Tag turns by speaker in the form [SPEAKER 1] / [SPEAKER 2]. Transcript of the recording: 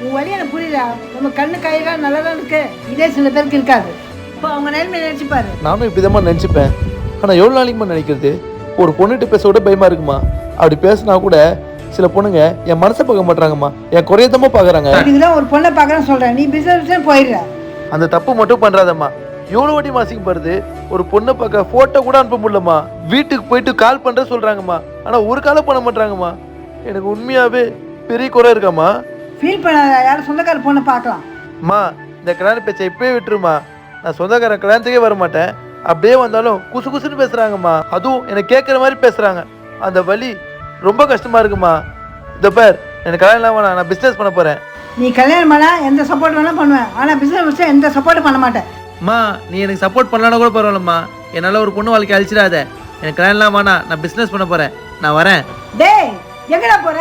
[SPEAKER 1] உன் வழி எனக்கு புரியுதா? நம்ம கண்ணு கையெல்லாம் நல்லா தான் இருக்கு, இதே சில பேருக்கு இருக்காது. இப்போ அவங்க நேர்மையை நினைச்சுப்பாரு.
[SPEAKER 2] நானும் இப்படிதான் நினைச்சுப்பேன். ஆனா எவ்வளவு நாளைக்குமா நினைக்கிறது? ஒரு பொண்ணுகிட்ட பேச கூட பயமா இருக்குமா. அப்படி பேசினா கூட சில பொண்ணுங்க என் மனசை பார்க்க மாட்டாங்கம்மா, என் குறையதமா பாக்குறாங்க.
[SPEAKER 1] இதுதான் ஒரு பொண்ணை பார்க்கறேன்னு சொல்றேன், நீ பிசினஸ் போயிடுற.
[SPEAKER 2] அந்த தப்பு மட்டும் பண்றாதம்மா. எவ்வளவு வாட்டி மாசிக்கப்படுது. ஒரு பொண்ணை பார்க்க போட்டோ கூட அனுப்ப முடியலம்மா. வீட்டுக்கு போயிட்டு கால் பண்ற சொல்றாங்கம்மா, ஆனா ஒரு காலம் பண்ண மாட்டாங்கம்மா. எனக்கு உண்மையாவே பெரிய குறை இருக்காம்மா.
[SPEAKER 1] ஃபீல் பண்ணாத, யாரும் சொந்தக்கார பொண்ணை பார்க்கலாம்.
[SPEAKER 2] அம்மா இந்த கல்யாண பேச்சை இப்பயே விட்டுருமா. நான் சொந்தக்கார கல்யாணத்துக்கே வர மாட்டேன். அப்படியே வந்தாலும் குசு குசுன்னு பேசுறாங்கம்மா. அதுவும் எனக்கு கேட்குற மாதிரி பேசுறாங்க. அந்த வலி ரொம்ப கஷ்டமா இருக்குமா. இந்த பேர் எனக்கு கல்யாணம் வேணாம், நான் பிஸ்னஸ் பண்ண போறேன்.
[SPEAKER 1] நீ கல்யாணம் பண்ணா எந்த சப்போர்ட் வேணா பண்ணுவேன், ஆனா பிசினஸ் எந்த சப்போர்ட்டும் பண்ண மாட்டேன்.
[SPEAKER 2] அம்மா நீ எனக்கு சப்போர்ட் பண்ணலன்னா கூட பரவாயில்லம்மா. என்னால் ஒரு பொண்ணு வாழ்க்கை அழிச்சிடாத. எனக்கு கல்யாணம் வேணாம், நான் பிஸ்னஸ் பண்ண போறேன். நான் வரேன்.
[SPEAKER 1] டேய், எங்கடா போற?